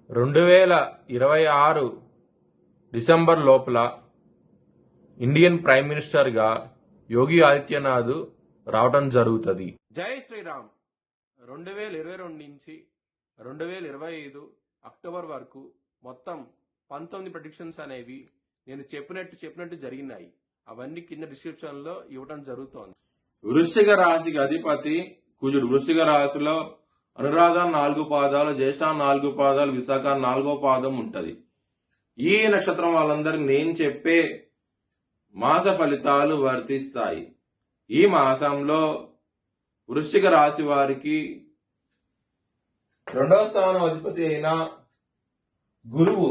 2026 December లోపల Indian prime మినిస్టర్గా యోగి ఆదిత్యనాథ్ రావటం జరుగుతుంది. జై శ్రీరామ్. 2022 నుంచి 2025 అక్టోబర్ వరకు మొత్తం 19 ప్రెడిక్షన్స్ అనేవి నేను చెప్పినట్టు జరిగినాయి. అవన్నీ కింద డిస్క్రిప్షన్ లో ఇవ్వడం జరుగుతోంది. వృశ్చిక రాశికి అధిపతి కుజుడు. వృశ్చిక రాశిలో అనురాధ 4 పాదాలు, జ్యేష్ఠ 4 పాదాలు, విశాఖ 4వ పాదం ఉంటది. ఈ నక్షత్రం వాళ్ళందరికి నేను చెప్పే మాస ఫలితాలు వర్తిస్తాయి. ఈ మాసంలో వృశ్చిక రాశి వారికి 2వ స్థానం అధిపతి అయిన గురువు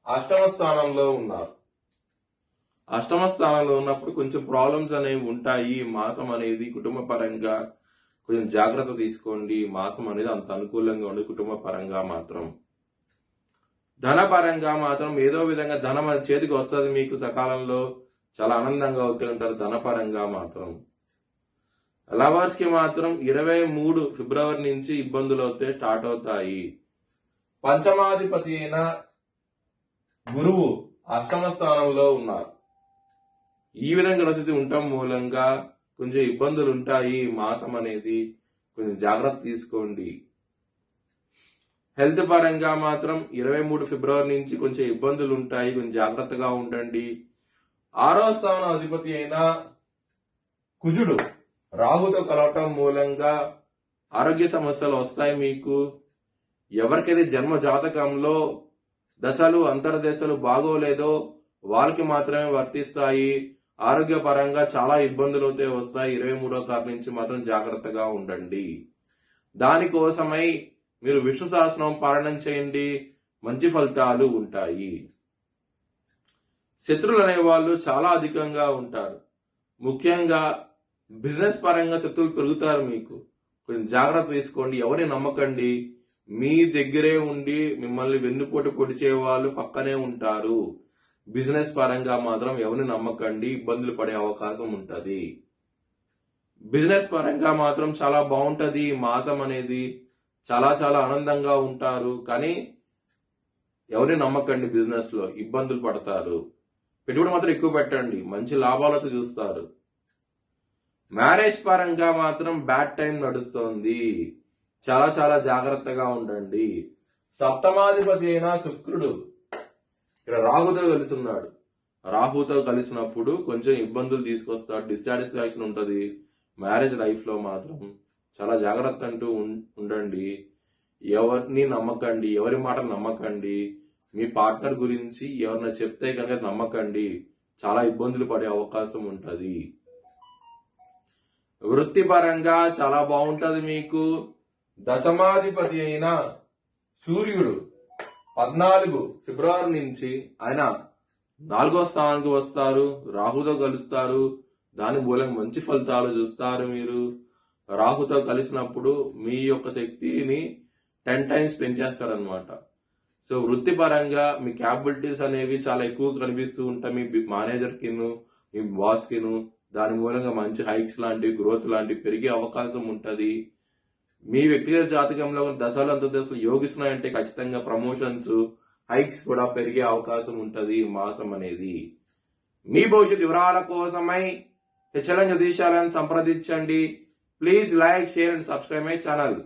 అష్టమ స్థానంలో ఉన్నారు. అష్టమ స్థానంలో ఉన్నప్పుడు కొంచెం ప్రాబ్లమ్స్ అనేవి ఉంటాయి. ఈ మాసం అనేది కుటుంబ పరంగా కొంచెం జాగ్రత్త తీసుకోండి. మాసం అనేది అంత అనుకూలంగా ఉండదు. కుటుంబ పరంగా మాత్రం, ధన పరంగా మాత్రం ఏదో విధంగా ధనం చేతికి వస్తుంది. మీకు సకాలంలో చాలా ఆనందంగా అవుతూ ఉంటారు. ధన పరంగా మాత్రం లవర్స్ కి మాత్రం 23 ఫిబ్రవరి నుంచి ఇబ్బందులు స్టార్ట్ అవుతాయి. పంచమాధిపతి అయిన గురువు అష్టమ స్థానంలో ఉన్నారు. ఈ విధంగా పరిస్థితి ఉండటం మూలంగా కొంచెం ఇబ్బందులు ఉంటాయి. మాసం అనేది కొంచెం జాగ్రత్త తీసుకోండి. హెల్త్ పరంగా మాత్రం 23 ఫిబ్రవరి నుంచి కొంచెం ఇబ్బందులు ఉంటాయి. కొంచెం జాగ్రత్తగా ఉండండి. 6వ స్థానం అధిపతి అయిన కుజుడు రాహుతో కలవటం మూలంగా ఆరోగ్య సమస్యలు వస్తాయి. మీకు ఎవరికైతే జన్మ జాతకంలో దశలు అంతర్దశలు బాగోలేదో వాళ్ళకి మాత్రమే వర్తిస్తాయి. ఆరోగ్య పరంగా చాలా ఇబ్బందులు అయితే వస్తాయి. 23వ తారీఖు నుంచి మాత్రం జాగ్రత్తగా ఉండండి. దానికోసమై మీరు విష్ణు సహస్రనామం పారాయణం చేయండి. మంచి ఫలితాలు ఉంటాయి. శత్రువులు అనే వాళ్ళు చాలా అధికంగా ఉంటారు. ముఖ్యంగా బిజినెస్ పరంగా శత్రువులు పెరుగుతారు. మీకు కొంచెం జాగ్రత్త తీసుకోండి. ఎవరిని నమ్మకండి. మీ దగ్గరే ఉండి మిమ్మల్ని వెన్నుపోటు పొడిచే వాళ్ళు పక్కనే ఉంటారు. బిజినెస్ పరంగా మాత్రం ఎవరిని నమ్మకండి. ఇబ్బందులు పడే అవకాశం ఉంటది. బిజినెస్ పరంగా మాత్రం చాలా బాగుంటది. మాసం అనేది చాలా చాలా ఆనందంగా ఉంటారు. కానీ ఎవరిని నమ్మకండి. బిజినెస్ లో ఇబ్బందులు పడతారు. పెట్టుబడి మాత్రం ఎక్కువ పెట్టండి. మంచి లాభాలతో చూస్తారు. మ్యారేజ్ పరంగా మాత్రం బ్యాడ్ టైం నడుస్తోంది. చాలా చాలా జాగ్రత్తగా ఉండండి. సప్తమాధిపతి అయిన శుక్రుడు ఇక్కడ రాహుతో కలిసి ఉన్నాడు. రాహుతో కలిసినప్పుడు కొంచెం ఇబ్బందులు తీసుకొస్తాడు. డిస్సాటిస్ఫాక్షన్ ఉంటది. మ్యారేజ్ లైఫ్ లో మాత్రం చాలా జాగ్రత్త అంటూ ఉండండి. ఎవరిని నమ్మకండి. ఎవరి మాట నమ్మకండి. మీ పార్ట్నర్ గురించి ఎవరైనా చెప్తే కనుక నమ్మకండి. చాలా ఇబ్బందులు పడే అవకాశం ఉంటది. వృత్తిపరంగా చాలా బాగుంటది. మీకు దశమాధిపతి అయిన సూర్యుడు 14 ఫిబ్రవరి నుంచి ఆయన 4వ స్థానానికి వస్తారు. రాహుతో కలుస్తారు. దాని మూలంగా మంచి ఫలితాలు చూస్తారు. మీరు రాహుతో కలిసినప్పుడు మీ యొక్క శక్తిని 10 టైమ్స్ పెంచేస్తారనమాట. సో వృత్తిపరంగా మీ క్యాపబిలిటీస్ అనేవి చాలా ఎక్కువ కనిపిస్తూ ఉంటాయి. మీ మేనేజర్ కిను, మీ బాస్ కిను. దాని మూలంగా మంచి హైక్స్ లాంటివి, గ్రోత్ లాంటివి పెరిగే అవకాశం ఉంటది. మీ వ్యక్తిగత జాతకంలో దశలు అంతర్దశలు యోగిస్తున్నాయంటే ఖచ్చితంగా ప్రమోషన్స్, హైక్స్ కూడా పెరిగే అవకాశం ఉంటది. మాసం అనేది మీ భవిష్యత్ వివరాల కోసమై హెచ్ఎల్ఎన్ జ్యోతిషాలను సంప్రదించండి. Please like, share and subscribe my channel.